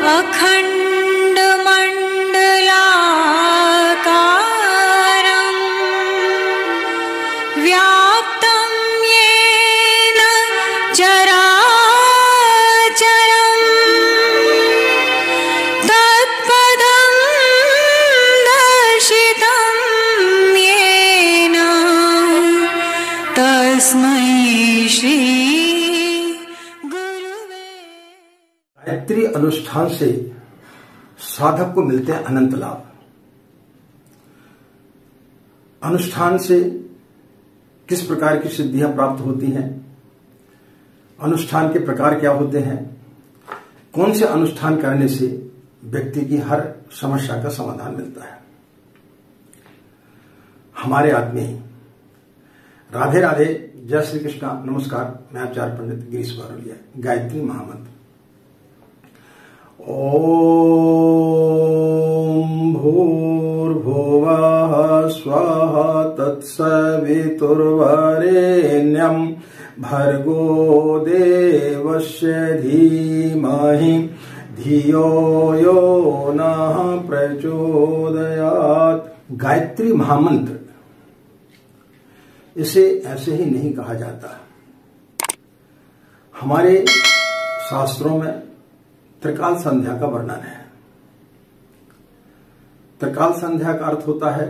अखण्डमण्डलाकारं व्याप्तं येन चराचरं तत्पदं दर्शितं येन तस्मै श्री गुरुवे। गायत्री अनुष्ठान से साधक को मिलते हैं अनंत लाभ। अनुष्ठान से किस प्रकार की सिद्धियां प्राप्त होती हैं, अनुष्ठान के प्रकार क्या होते हैं, कौन से अनुष्ठान करने से व्यक्ति की हर समस्या का समाधान मिलता है। हमारे आदमी राधे राधे, जय श्री कृष्णा, नमस्कार। मैं आचार्य पंडित गिरीश बारोलिया। गायत्री महामंत्र। ओम भूर्भुवः स्वः तत्सवितुर्वरेण्यं भर्गो देवस्य धीमहि धियो यो नः प्रचोदयात्। गायत्री महामंत्र, इसे ऐसे ही नहीं कहा जाता। हमारे शास्त्रों में त्रिकाल संध्या का वर्णन है। त्रिकाल संध्या का अर्थ होता है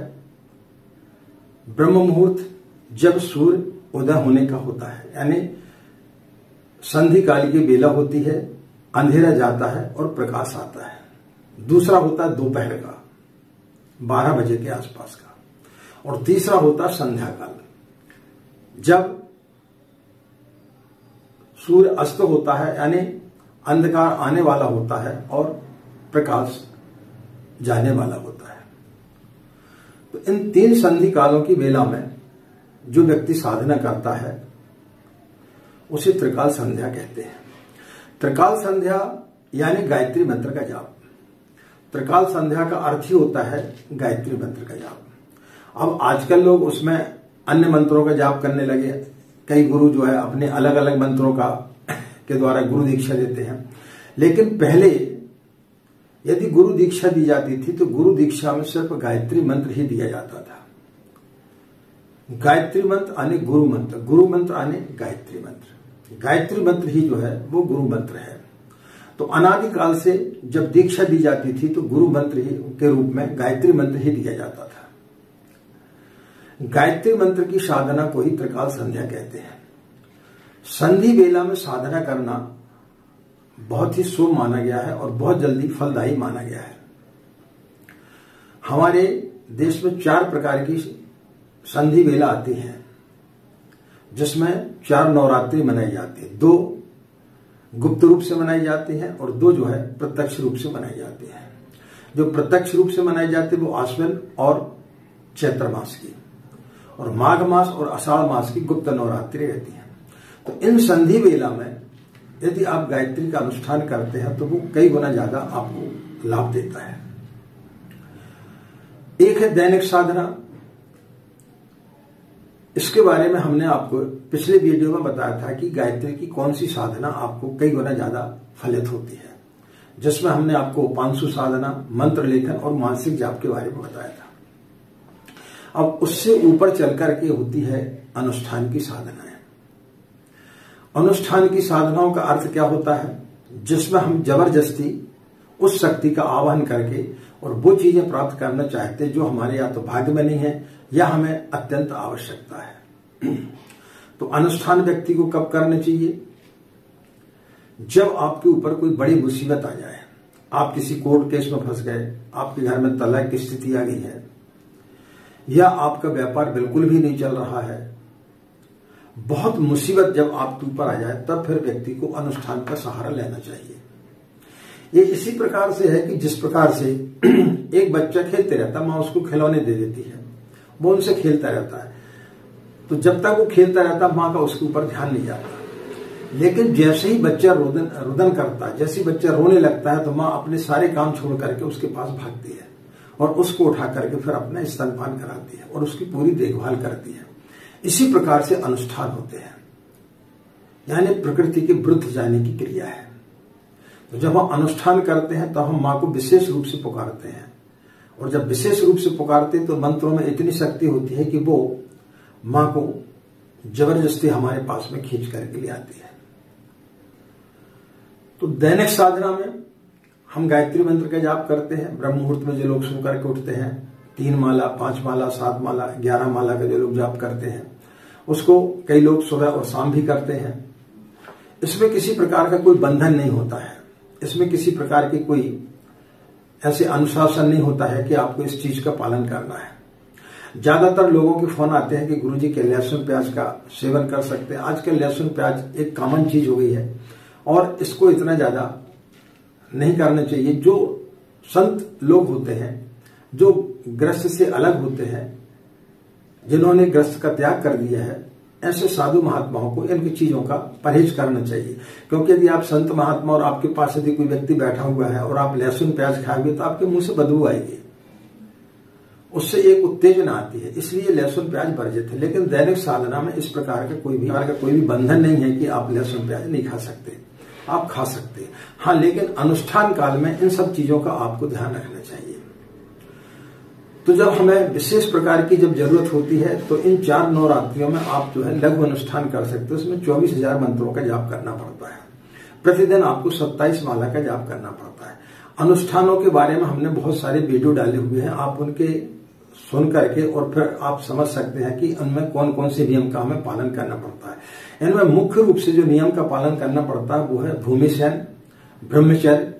ब्रह्म मुहूर्त, जब सूर्य उदय होने का होता है, यानी संधि काल की बेला होती है, अंधेरा जाता है और प्रकाश आता है। दूसरा होता है दोपहर का 12 बजे के आसपास का, और तीसरा होता है संध्या काल, जब सूर्य अस्त होता है, यानी अंधकार आने वाला होता है और प्रकाश जाने वाला होता है। तो इन 3 संधि कालों की बेला में जो व्यक्ति साधना करता है उसे त्रिकाल संध्या कहते हैं। त्रिकाल संध्या यानी गायत्री मंत्र का जाप। त्रिकाल संध्या का अर्थ ही होता है गायत्री मंत्र का जाप। अब आजकल लोग उसमें अन्य मंत्रों का जाप करने लगे। कई गुरु जो है अपने अलग अलग मंत्रों का के द्वारा गुरु दीक्षा देते हैं, लेकिन पहले यदि गुरु दीक्षा दी जाती थी तो गुरु दीक्षा में सिर्फ गायत्री मंत्र ही दिया जाता था। गायत्री मंत्र आने गुरु मंत्र, गुरु मंत्र आने गायत्री मंत्र। गायत्री मंत्र ही जो है वो गुरु मंत्र है। तो अनादिकाल से जब दीक्षा दी जाती थी तो गुरु मंत्र ही के रूप में गायत्री मंत्र ही दिया जाता था। गायत्री मंत्र की साधना को ही त्रिकाल संध्या कहते हैं। संधि बेला में साधना करना बहुत ही शुभ माना गया है और बहुत जल्दी फलदायी माना गया है। हमारे देश में 4 प्रकार की संधि बेला आती है, जिसमें 4 नवरात्रि मनाई जाती है। 2 गुप्त रूप से मनाई जाती है और 2 जो है प्रत्यक्ष रूप से मनाई जाती है। जो प्रत्यक्ष रूप से मनाई जाती है वो आश्विन और चैत्र मास की, और माघ मास और आषाढ़ मास की गुप्त नवरात्रि रहती है। तो इन संधि बेला में यदि आप गायत्री का अनुष्ठान करते हैं तो वो कई गुना ज्यादा आपको लाभ देता है। एक है दैनिक साधना। इसके बारे में हमने आपको पिछले वीडियो में बताया था कि गायत्री की कौन सी साधना आपको कई गुना ज्यादा फलित होती है, जिसमें हमने आपको उपांशु साधना, मंत्र लेखन और मानसिक जाप के बारे में बताया था। अब उससे ऊपर चलकर के होती है अनुष्ठान की साधनाएं। अनुष्ठान की साधनाओं का अर्थ क्या होता है, जिसमें हम जबरदस्ती उस शक्ति का आवाहन करके और वो चीजें प्राप्त करना चाहते हैं जो हमारे या तो भाग्य में नहीं है या हमें अत्यंत आवश्यकता है। तो अनुष्ठान व्यक्ति को कब करने चाहिए? जब आपके ऊपर कोई बड़ी मुसीबत आ जाए, आप किसी कोर्ट केस में फंस गए, आपके घर में तलाक की स्थिति आ गई है, या आपका व्यापार बिल्कुल भी नहीं चल रहा है। बहुत मुसीबत जब आपके ऊपर आ जाए तब फिर व्यक्ति को अनुष्ठान का सहारा लेना चाहिए। ये इसी प्रकार से है कि जिस प्रकार से एक बच्चा खेलते रहता, माँ उसको खिलौने दे देती है, वो उनसे खेलता रहता है, तो जब तक वो खेलता रहता माँ का उसके ऊपर ध्यान नहीं जाता। लेकिन जैसे ही बच्चा रुदन करता है, जैसे ही बच्चा रोने लगता है, तो माँ अपने सारे काम छोड़ करके उसके पास भागती है और उसको उठा करके फिर अपना स्तनपान कराती है और उसकी पूरी देखभाल करती है। इसी प्रकार से अनुष्ठान होते हैं, यानी प्रकृति के विरुद्ध जाने की क्रिया है। तो जब हम अनुष्ठान करते हैं तो हम माँ को विशेष रूप से पुकारते हैं, और जब विशेष रूप से पुकारते हैं तो मंत्रों में इतनी शक्ति होती है कि वो माँ को जबरदस्ती हमारे पास में खींच करके ले आती है। तो दैनिक साधना में हम गायत्री मंत्र का जाप करते हैं। ब्रह्म मुहूर्त में जो लोग सो करके उठते हैं 3 माला, 5 माला, 7 माला, 11 माला का जो लोग जाप करते हैं, उसको कई लोग सुबह और शाम भी करते हैं। इसमें किसी प्रकार का कोई बंधन नहीं होता है, इसमें किसी प्रकार की कोई ऐसे अनुशासन नहीं होता है कि आपको इस चीज का पालन करना है। ज्यादातर लोगों के फोन आते हैं कि गुरुजी के लहसुन प्याज का सेवन कर सकते हैं। आजकल लहसुन प्याज एक कॉमन चीज हो गई है और इसको इतना ज्यादा नहीं करना चाहिए। जो संत लोग होते हैं, जो ग्रस्त से अलग होते हैं, जिन्होंने ग्रस्त का त्याग कर दिया है, ऐसे साधु महात्माओं को इनकी चीजों का परहेज करना चाहिए। क्योंकि यदि आप संत महात्मा और आपके पास यदि कोई व्यक्ति बैठा हुआ है और आप लहसुन प्याज खाएंगे तो आपके मुंह से बदबू आएगी, उससे एक उत्तेजना आती है। इसलिए लहसुन प्याज वर्जित है। लेकिन दैनिक साधना में इस प्रकार का कोई भी बंधन नहीं है कि आप लहसुन प्याज नहीं खा सकते, आप खा सकते हैं। हाँ, लेकिन अनुष्ठान काल में इन सब चीजों का आपको ध्यान रखना चाहिए। तो जब हमें विशेष प्रकार की जब जरूरत होती है तो इन 4 नवरात्रियों में आप जो है लघु अनुष्ठान कर सकते हो। उसमें 24,000 मंत्रों का जाप करना पड़ता है। प्रतिदिन आपको 27 माला का जाप करना पड़ता है। अनुष्ठानों के बारे में हमने बहुत सारे वीडियो डाले हुए हैं, आप उनके सुन करके और फिर आप समझ सकते हैं कि उनमें कौन कौन से नियम का हमें पालन करना पड़ता है। इनमें मुख्य रूप से जो नियम का पालन करना पड़ता है वो है भूमिशयन, ब्रह्मचर्य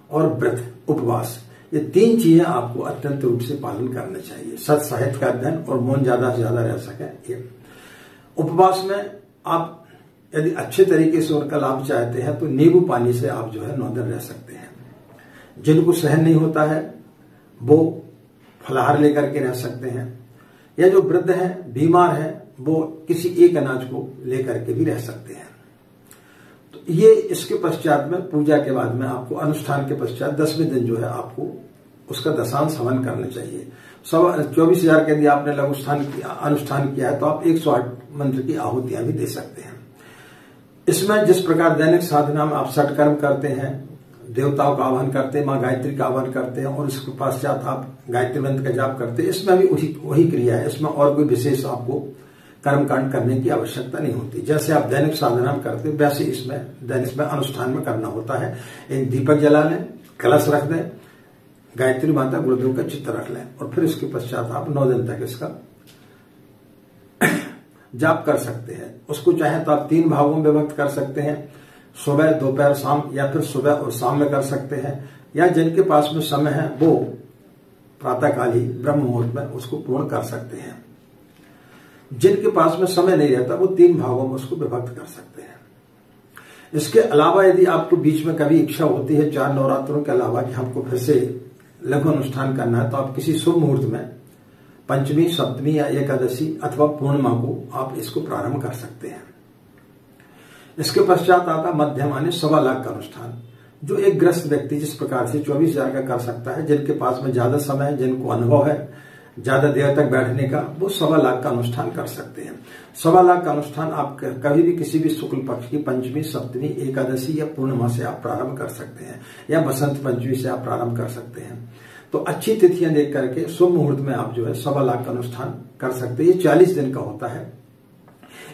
और व्रत, उपवास। ये 3 चीजें आपको अत्यंत रूप से पालन करना चाहिए। सत साहित्य का अध्ययन और मौन ज्यादा से ज्यादा रह सके। ये उपवास में आप यदि अच्छे तरीके से उनका लाभ चाहते हैं तो नींबू पानी से आप जो है 9 दिन रह सकते हैं। जिनको सहन नहीं होता है वो फलाहार लेकर के रह सकते हैं, या जो वृद्ध हैं, बीमार हैं, वो किसी एक अनाज को लेकर के भी रह सकते हैं। तो ये इसके पश्चात में पूजा के बाद में आपको अनुष्ठान के पश्चात 10वें दिन जो है आपको उसका दशांश हवन करना चाहिए। 24,000 के यदि आपने अनुष्ठान किया है तो आप 108 मंत्र की आहुतियां भी दे सकते हैं। इसमें जिस प्रकार दैनिक साधना में आप षटकर्म करते हैं, देवताओं का आह्वान करते हैं, माँ गायत्री का आह्वान करते हैं और इसके पश्चात आप गायत्री मंत्र का जाप करते हैं, इसमें भी वही क्रिया है। इसमें और कोई विशेष आपको कर्मकांड करने की आवश्यकता नहीं होती। जैसे आप दैनिक साधना में करते हैं वैसे इसमें दैनिक में अनुष्ठान में करना होता है। एक दीपक जला लें, कलश रख दें, गायत्री माता गुरुदेव का चित्र रख लें और फिर इसके पश्चात आप 9 दिन तक इसका जाप कर सकते हैं। उसको चाहे तो आप 3 भागों में विभक्त कर सकते हैं, सुबह, दोपहर, शाम, या फिर सुबह और शाम में कर सकते हैं, या जिनके पास में समय है वो प्रातःकाल ही ब्रह्म मुहूर्त में उसको पूर्ण कर सकते हैं। जिनके पास में समय नहीं रहता वो 3 भागों में उसको विभक्त कर सकते हैं। इसके अलावा यदि आपको बीच में कभी इच्छा होती है 4 नवरात्रों के अलावा कि हमको फिर से लघु अनुष्ठान करना है, तो आप किसी शुभ मुहूर्त में पंचमी, सप्तमी या एकादशी अथवा पूर्णिमा को आप इसको प्रारंभ कर सकते हैं। इसके पश्चात आता मध्यम माने 1.25 लाख का अनुष्ठान, जो एक ग्रस्त व्यक्ति जिस प्रकार से 24,000 का कर सकता है। जिनके पास में ज्यादा समय है, जिनको अनुभव है ज्यादा देर तक बैठने का, वो 1.25 लाख का अनुष्ठान कर सकते हैं। 1.25 लाख का अनुष्ठान आप कभी भी किसी भी शुक्ल पक्ष की पंचमी, सप्तमी, एकादशी या पूर्णिमा से आप प्रारंभ कर सकते हैं, या बसंत पंचमी से आप प्रारंभ कर सकते हैं। तो अच्छी तिथियां देख करके शुभ मुहूर्त में आप जो है 1.25 लाख का अनुष्ठान कर सकते हैं। ये 40 दिन का होता है।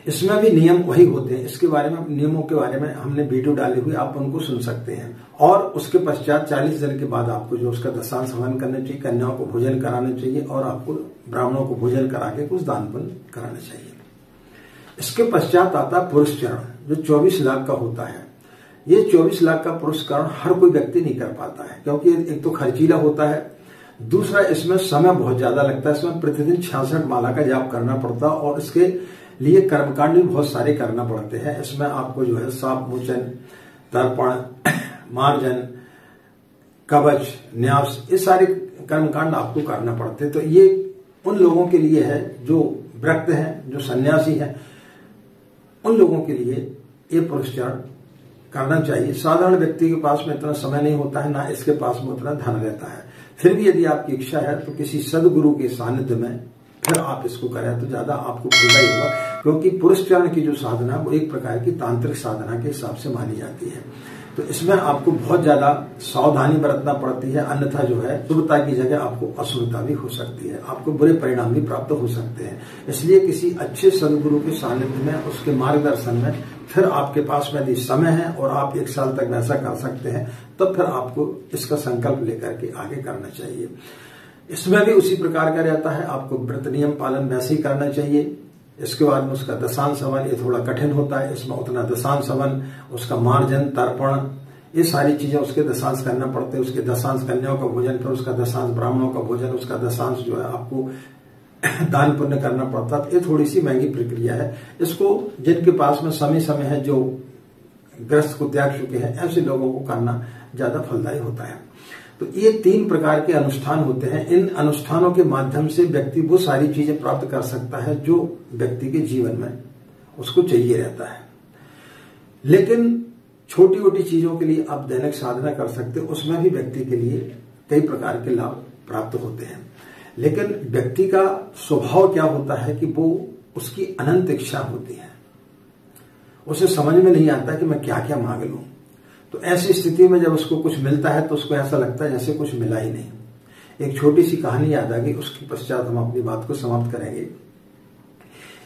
इसमें भी नियम वही होते हैं। इसके बारे में, नियमों के बारे में हमने वीडियो डाली हुई, आप उनको सुन सकते हैं। और उसके पश्चात 40 दिन के बाद आपको जो उसका दशांश हवन करना चाहिए, कन्याओं को भोजन कराना चाहिए और आपको ब्राह्मणों को भोजन करा के कुछ दान पुण्य कराना चाहिए। इसके पश्चात आता पुरुष चरण, जो 24 लाख का होता है। ये 24 लाख का पुरस्कार हर कोई व्यक्ति नहीं कर पाता है, क्योंकि एक तो खर्चीला होता है, दूसरा इसमें समय बहुत ज्यादा लगता है। इसमें प्रतिदिन 66 माला का जाप करना पड़ता है और इसके लिए कर्मकांड भी बहुत सारे करना पड़ते हैं। इसमें आपको जो है साप मोचन, तर्पण, मार्जन, कवच, न्यास, ये सारे कर्मकांड आपको करना पड़ते हैं। तो ये उन लोगों के लिए है जो व्रत हैं, जो सन्यासी हैं, उन लोगों के लिए ये पुरस्कार करना चाहिए। साधारण व्यक्ति के पास में इतना समय नहीं होता है, ना इसके पास में उतना धन रहता है। फिर भी यदि आपकी इच्छा है तो किसी सदगुरु के सानिध्य में फिर आप इसको करें तो ज्यादा आपको फायदा ही होगा, क्योंकि पुरुष चरण की जो साधना वो एक प्रकार की तांत्रिक साधना के हिसाब से मानी जाती है। तो इसमें आपको बहुत ज्यादा सावधानी बरतना पड़ती है, अन्यथा जो है शुभता की जगह आपको अशुभता भी हो सकती है, आपको बुरे परिणाम भी प्राप्त हो सकते हैं। इसलिए किसी अच्छे सदगुरु के सानिध्य में, उसके मार्गदर्शन में, फिर आपके पास में यदि समय है और आप 1 साल तक वैसा कर सकते हैं, तब फिर आपको इसका संकल्प लेकर के आगे करना चाहिए। इसमें भी उसी प्रकार का रहता है, आपको व्रत नियम पालन वैसे ही करना चाहिए। इसके बाद में उसका दशांश हवन, ये थोड़ा कठिन होता है, इसमें उतना दशांश हवन, उसका मार्जन, तर्पण, ये सारी चीजें उसके दशांश करना पड़ते हैं। उसके दशांश कन्याओं का भोजन, फिर उसका दशांश ब्राह्मणों का भोजन, उसका दशांश जो है आपको दान पुण्य करना पड़ता है। ये थोड़ी सी महंगी प्रक्रिया है। इसको जिनके पास में समय समय है, जो ग्रस्त को त्याग चुके हैं, ऐसे लोगों को करना ज्यादा फलदायी होता है। तो ये 3 प्रकार के अनुष्ठान होते हैं। इन अनुष्ठानों के माध्यम से व्यक्ति वो सारी चीजें प्राप्त कर सकता है जो व्यक्ति के जीवन में उसको चाहिए रहता है। लेकिन छोटी मोटी चीजों के लिए आप दैनिक साधना कर सकते हो, उसमें भी व्यक्ति के लिए कई प्रकार के लाभ प्राप्त होते हैं। लेकिन व्यक्ति का स्वभाव क्या होता है कि वो उसकी अनंत इच्छा होती है, उसे समझ में नहीं आता कि मैं क्या क्या मांग लूं। तो ऐसी स्थिति में जब उसको कुछ मिलता है तो उसको ऐसा लगता है जैसे कुछ मिला ही नहीं। एक छोटी सी कहानी याद आ गई, उसके पश्चात हम अपनी बात को समाप्त करेंगे।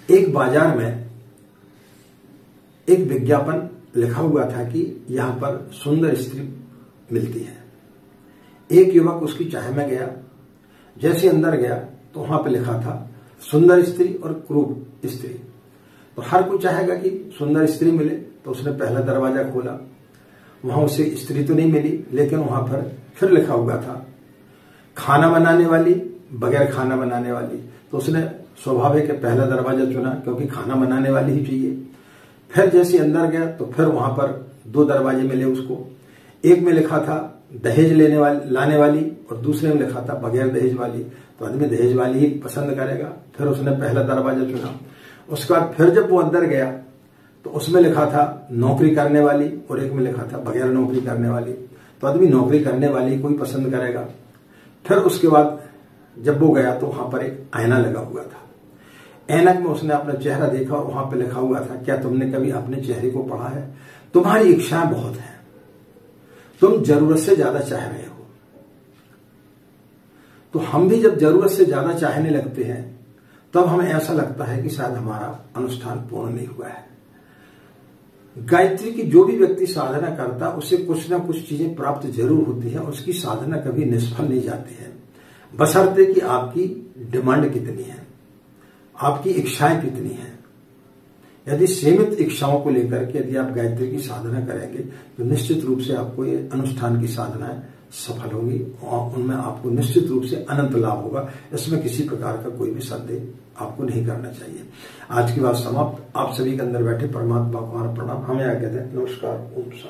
एक बाजार में एक विज्ञापन लिखा हुआ था कि यहां पर सुंदर स्त्री मिलती है। एक युवक उसकी चाह में गया। जैसे अंदर गया तो वहां पे लिखा था सुंदर स्त्री और क्रूर स्त्री। तो हर कोई चाहेगा कि सुंदर स्त्री मिले, तो उसने पहला दरवाजा खोला। वहां उसे स्त्री तो नहीं मिली, लेकिन वहां पर फिर लिखा हुआ था खाना बनाने वाली, बगैर खाना बनाने वाली। तो उसने स्वाभाविक पहला दरवाजा चुना, क्योंकि खाना बनाने वाली ही चाहिए। फिर जैसे अंदर गया तो फिर वहां पर 2 दरवाजे मिले उसको। एक में लिखा था दहेज लाने वाली और दूसरे में लिखा था बगैर दहेज वाली। तो आदमी दहेज वाली ही पसंद करेगा। फिर उसने पहला दरवाजा चुना। उसके बाद फिर जब वो अंदर गया तो उसमें लिखा था नौकरी करने वाली और एक में लिखा था बगैर नौकरी करने वाली। तो आदमी नौकरी करने वाली को ही पसंद करेगा। फिर उसके बाद जब वो गया तो वहां पर एक आईना लगा हुआ था। ऐनक में उसने अपना चेहरा देखा और वहां पर लिखा हुआ था, क्या तुमने कभी अपने चेहरे को पढ़ा है? तुम्हारी इच्छाएं बहुत हैं, तुम जरूरत से ज्यादा चाह रहे हो। तो हम भी जब जरूरत से ज्यादा चाहने लगते हैं तब हमें ऐसा लगता है कि शायद हमारा अनुष्ठान पूर्ण नहीं हुआ है। गायत्री की जो भी व्यक्ति साधना करता है उसे कुछ ना कुछ चीजें प्राप्त जरूर होती है। उसकी साधना कभी निष्फल नहीं जाती है, बशर्ते कि आपकी डिमांड कितनी है, आपकी इच्छाएं कितनी हैं। यदि सीमित इच्छाओं को लेकर के यदि आप गायत्री की साधना करेंगे तो निश्चित रूप से आपको ये अनुष्ठान की साधनाएं सफल होगी और उनमें आपको निश्चित रूप से अनंत लाभ होगा। इसमें किसी प्रकार का कोई भी संदेह आपको नहीं करना चाहिए। आज की बात समाप्त। आप सभी के अंदर बैठे परमात्मा को हमारा प्रणाम। हमें आगे दें। नमस्कार। ओम शांति।